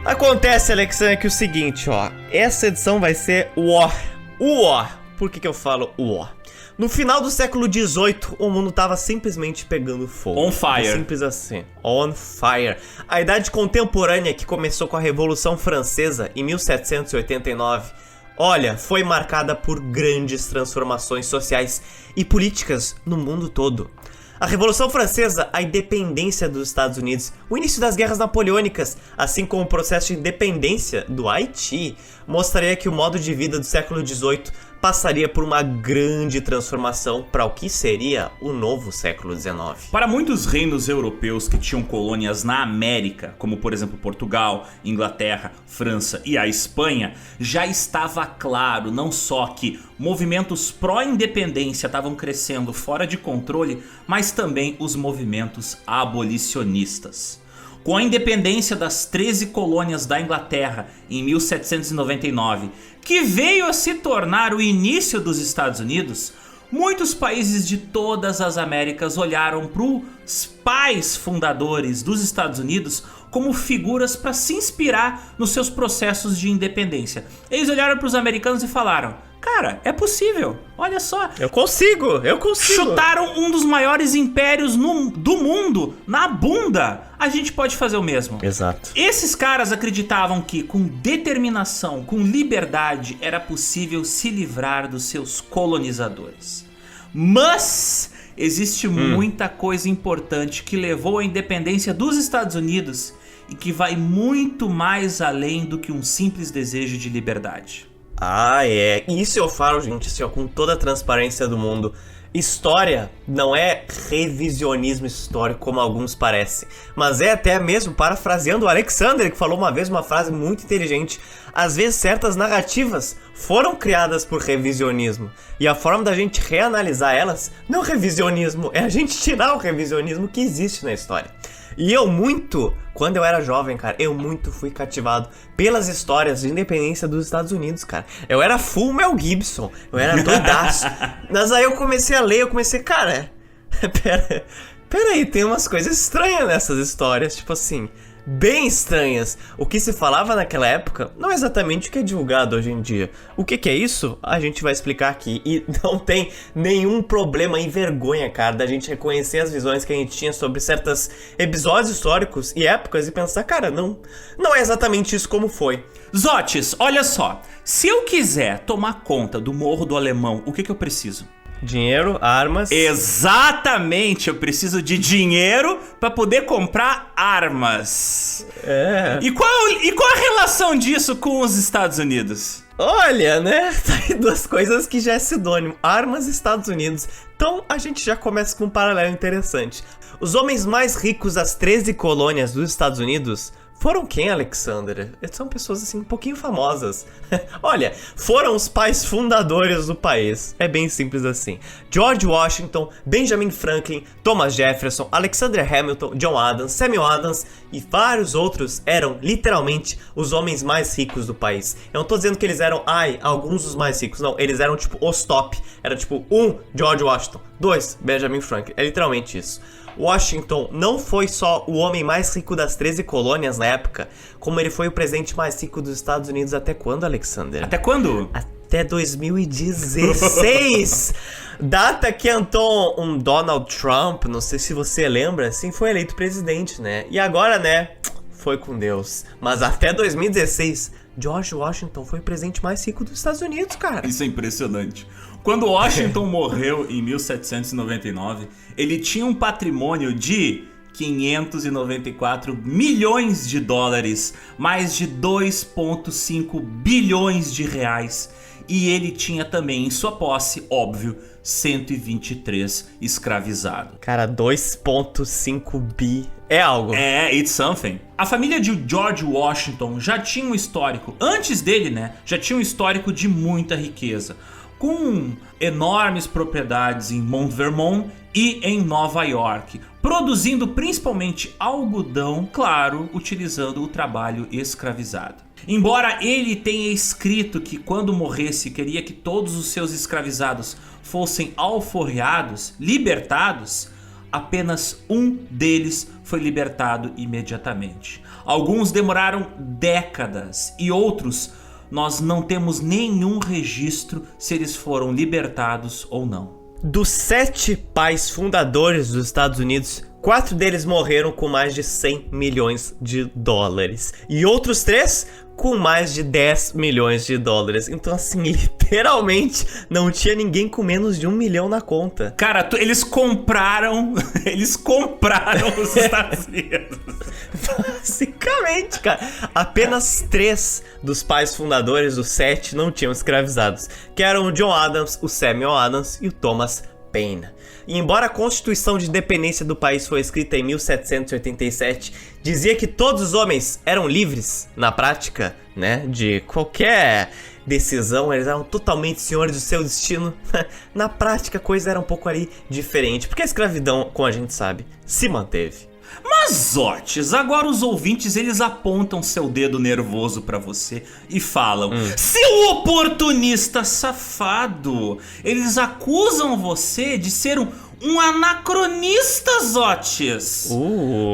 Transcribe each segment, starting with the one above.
Acontece, Alexandre, que o seguinte, ó. Essa edição vai ser o ó. Por que eu falo o ó? No final do século XVIII, o mundo tava simplesmente pegando fogo. On fire. Simples assim. On fire. A idade contemporânea, que começou com a Revolução Francesa em 1789, olha, foi marcada por grandes transformações sociais e políticas no mundo todo. A Revolução Francesa, a independência dos Estados Unidos, o início das guerras napoleônicas, assim como o processo de independência do Haiti, mostraria que o modo de vida do século XVIII passaria por uma grande transformação para o que seria o novo século XIX. Para muitos reinos europeus que tinham colônias na América, como por exemplo Portugal, Inglaterra, França e a Espanha, já estava claro não só que movimentos pró-independência estavam crescendo fora de controle, mas também os movimentos abolicionistas. Com a independência das 13 colônias da Inglaterra em 1799, que veio a se tornar o início dos Estados Unidos, muitos países de todas as Américas olharam para os pais fundadores dos Estados Unidos como figuras para se inspirar nos seus processos de independência. Eles olharam para os americanos e falaram: cara, é possível, olha só. Eu consigo. Chutaram um dos maiores impérios do mundo na bunda. A gente pode fazer o mesmo. Exato. Esses caras acreditavam que com determinação, com liberdade, era possível se livrar dos seus colonizadores. Mas existe muita coisa importante que levou à independência dos Estados Unidos e que vai muito mais além do que um simples desejo de liberdade. Ah, é. Isso eu falo, gente, assim, ó, com toda a transparência do mundo. História não é revisionismo histórico como alguns parecem, mas é até mesmo, parafraseando o Alexander, que falou uma vez uma frase muito inteligente: às vezes certas narrativas foram criadas por revisionismo, e a forma da gente reanalisar elas não é revisionismo, é a gente tirar o revisionismo que existe na história. E quando eu era jovem, cara, eu muito fui cativado pelas histórias de independência dos Estados Unidos, cara. Eu era full Mel Gibson, eu era doidaço. Mas aí eu comecei a ler, cara, pera aí, tem umas coisas estranhas nessas histórias, tipo assim, bem estranhas. O que se falava naquela época não é exatamente o que é divulgado hoje em dia. O que é isso? A gente vai explicar aqui. E não tem nenhum problema e vergonha, cara, da gente reconhecer as visões que a gente tinha sobre certos episódios históricos e épocas e pensar, cara, não é exatamente isso como foi. Zotes, olha só, se eu quiser tomar conta do Morro do Alemão, o que eu preciso? Dinheiro, armas. Exatamente, eu preciso de dinheiro pra poder comprar armas. É. E qual a relação disso com os Estados Unidos? Olha, né? Tá aí duas coisas que já é sinônimo: armas e Estados Unidos. Então a gente já começa com um paralelo interessante. Os homens mais ricos das 13 colônias dos Estados Unidos foram quem, Alexander? São pessoas assim um pouquinho famosas. Olha, foram os pais fundadores do país. É bem simples assim: George Washington, Benjamin Franklin, Thomas Jefferson, Alexander Hamilton, John Adams, Samuel Adams e vários outros eram literalmente os homens mais ricos do país. Eu não tô dizendo que eles eram, alguns dos mais ricos. Não, eles eram tipo os top. Era tipo 1, George Washington, 2, Benjamin Franklin. É literalmente isso. Washington não foi só o homem mais rico das 13 colônias na época, como ele foi o presidente mais rico dos Estados Unidos até quando, Alexander? Até quando? Até 2016! Data que um Donald Trump, não sei se você lembra, assim, foi eleito presidente, né? E agora, né, foi com Deus. Mas até 2016, George Washington foi o presidente mais rico dos Estados Unidos, cara. Isso é impressionante. Quando Washington morreu em 1799, ele tinha um patrimônio de 594 milhões de dólares, mais de 2,5 bilhões de reais. E ele tinha também em sua posse, óbvio, 123 escravizados. Cara, 2,5 bi é algo. É, it's something. A família de George Washington já tinha um histórico, antes dele, né, já tinha um histórico de muita riqueza, com enormes propriedades em Mount Vermont e em Nova York, produzindo principalmente algodão, claro, utilizando o trabalho escravizado. Embora ele tenha escrito que quando morresse queria que todos os seus escravizados fossem alforreados, libertados, apenas um deles foi libertado imediatamente. Alguns demoraram décadas e outros nós não temos nenhum registro se eles foram libertados ou não. Dos 7 pais fundadores dos Estados Unidos, 4 deles morreram com mais de 100 milhões de dólares. E outros 3 com mais de 10 milhões de dólares. Então, assim, literalmente não tinha ninguém com menos de 1 milhão na conta. Cara, eles compraram os Estados Unidos. Basicamente, cara. Apenas 3 dos pais fundadores dos 7 não tinham escravizados, que eram o John Adams, o Samuel Adams e o Thomas Paine. E embora a Constituição de Independência do país foi escrita em 1787, dizia que todos os homens eram livres, na prática, né, de qualquer decisão, eles eram totalmente senhores do seu destino. Na prática a coisa era um pouco ali diferente, porque a escravidão, como a gente sabe, se manteve. Mas, Otis, agora os ouvintes, eles apontam seu dedo nervoso pra você e falam: seu oportunista safado! Eles acusam você de ser um anacronista, Otis!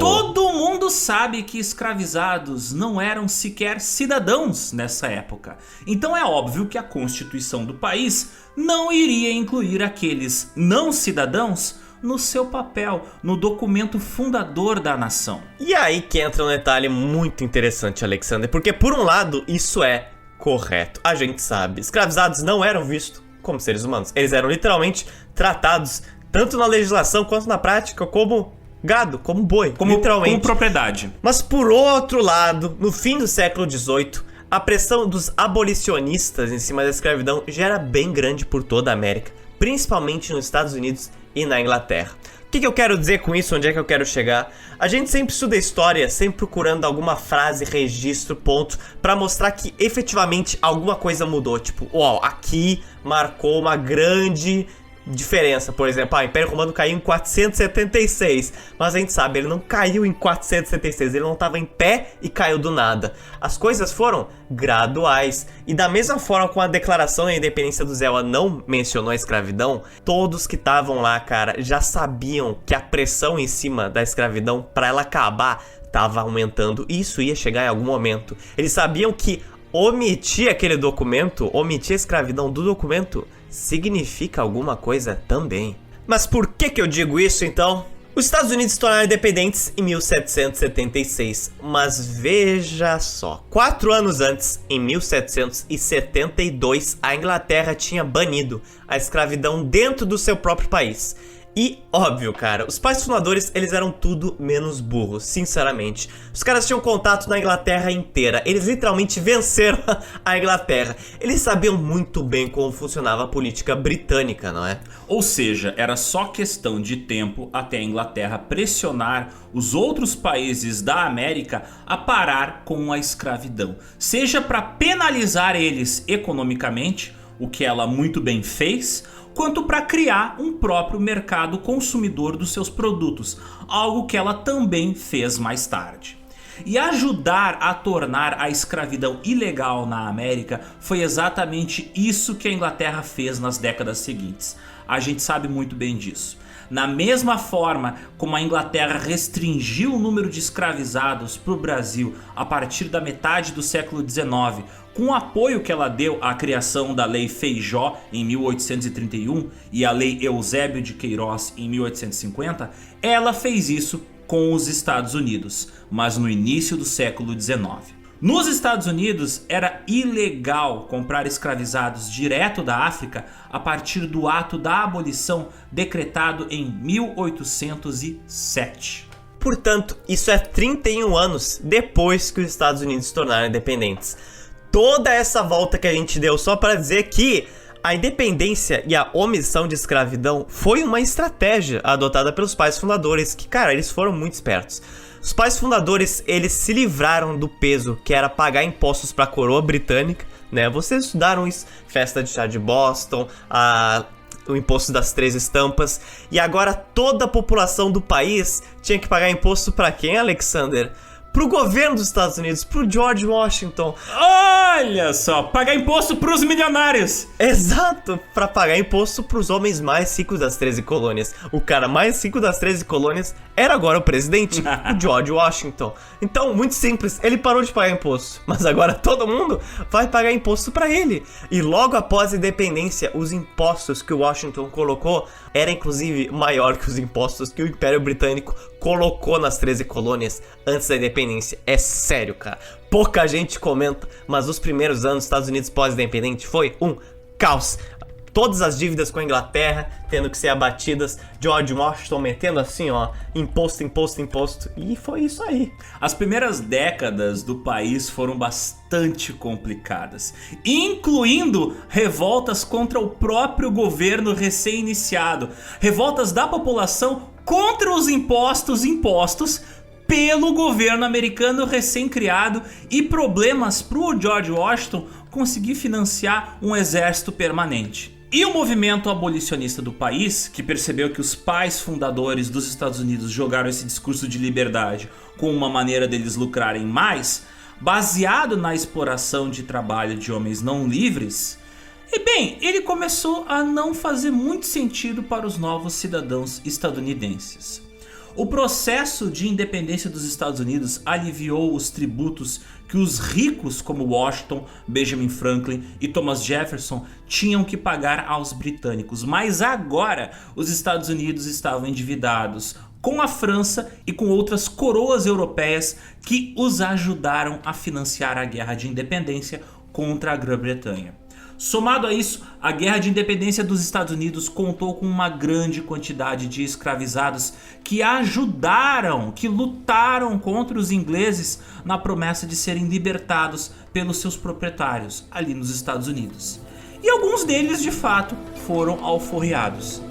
Todo mundo sabe que escravizados não eram sequer cidadãos nessa época. Então é óbvio que a Constituição do país não iria incluir aqueles não cidadãos no seu papel, no documento fundador da nação. E aí que entra um detalhe muito interessante, Alexander, porque por um lado isso é correto. A gente sabe, escravizados não eram vistos como seres humanos. Eles eram literalmente tratados, tanto na legislação quanto na prática, como gado, como boi, literalmente. Como propriedade. Mas por outro lado, no fim do século XVIII, a pressão dos abolicionistas em cima da escravidão já era bem grande por toda a América, principalmente nos Estados Unidos e na Inglaterra. O que eu quero dizer com isso? Onde é que eu quero chegar? A gente sempre estuda história, sempre procurando alguma frase, registro, ponto, pra mostrar que efetivamente alguma coisa mudou. Tipo, uau, aqui marcou uma grande diferença. Por exemplo, o Império Romano caiu em 476, mas a gente sabe, ele não caiu em 476, ele não estava em pé e caiu do nada. As coisas foram graduais, e da mesma forma como a Declaração da Independência do Zéu não mencionou a escravidão, todos que estavam lá, cara, já sabiam que a pressão em cima da escravidão para ela acabar estava aumentando, e isso ia chegar em algum momento. Eles sabiam que omitir aquele documento, omitir a escravidão do documento, significa alguma coisa também. Mas por que eu digo isso então? Os Estados Unidos se tornaram independentes em 1776, mas veja só, 4 anos antes, em 1772, a Inglaterra tinha banido a escravidão dentro do seu próprio país. E, óbvio, cara, os pais fundadores, eles eram tudo menos burros, sinceramente. Os caras tinham contato na Inglaterra inteira, eles literalmente venceram a Inglaterra. Eles sabiam muito bem como funcionava a política britânica, não é? Ou seja, era só questão de tempo até a Inglaterra pressionar os outros países da América a parar com a escravidão. Seja para penalizar eles economicamente, o que ela muito bem fez, quanto para criar um próprio mercado consumidor dos seus produtos, algo que ela também fez mais tarde. E ajudar a tornar a escravidão ilegal na América foi exatamente isso que a Inglaterra fez nas décadas seguintes. A gente sabe muito bem disso. Na mesma forma como a Inglaterra restringiu o número de escravizados para o Brasil a partir da metade do século XIX, com o apoio que ela deu à criação da Lei Feijó em 1831 e a Lei Eusébio de Queiroz em 1850, ela fez isso com os Estados Unidos, mas no início do século XIX. Nos Estados Unidos era ilegal comprar escravizados direto da África a partir do ato da abolição decretado em 1807. Portanto, isso é 31 anos depois que os Estados Unidos se tornaram independentes. Toda essa volta que a gente deu só para dizer que a independência e a omissão de escravidão foi uma estratégia adotada pelos pais fundadores, que, cara, eles foram muito espertos. Os pais fundadores, eles se livraram do peso que era pagar impostos para a coroa britânica, né? Vocês estudaram isso, festa de chá de Boston, o imposto das 3 estampas, e agora toda a população do país tinha que pagar imposto para quem, Alexander? pro governo dos Estados Unidos, pro George Washington. Olha só, pagar imposto pros milionários. Exato, pra pagar imposto pros homens mais ricos das 13 colônias. O cara mais rico das 13 colônias era agora o presidente, o George Washington. Então, muito simples, ele parou de pagar imposto, mas agora todo mundo vai pagar imposto pra ele. E logo após a independência, os impostos que o Washington colocou era inclusive maior que os impostos que o Império Britânico colocou nas 13 colônias antes da independência. É sério, cara. Pouca gente comenta, mas os primeiros anos dos Estados Unidos pós-independente foi um caos. Todas as dívidas com a Inglaterra tendo que ser abatidas, George Washington metendo assim, ó, imposto, imposto, imposto, e foi isso aí. As primeiras décadas do país foram bastante complicadas, incluindo revoltas contra o próprio governo recém-iniciado, revoltas da população contra os impostos pelo governo americano recém-criado e problemas para o George Washington conseguir financiar um exército permanente. E o movimento abolicionista do país, que percebeu que os pais fundadores dos Estados Unidos jogaram esse discurso de liberdade como uma maneira deles lucrarem mais, baseado na exploração de trabalho de homens não livres, e bem, ele começou a não fazer muito sentido para os novos cidadãos estadunidenses. O processo de independência dos Estados Unidos aliviou os tributos que os ricos como Washington, Benjamin Franklin e Thomas Jefferson tinham que pagar aos britânicos. Mas agora os Estados Unidos estavam endividados com a França e com outras coroas europeias que os ajudaram a financiar a guerra de independência contra a Grã-Bretanha. Somado a isso, a Guerra de Independência dos Estados Unidos contou com uma grande quantidade de escravizados que ajudaram, que lutaram contra os ingleses na promessa de serem libertados pelos seus proprietários ali nos Estados Unidos. E alguns deles, de fato, foram alforriados.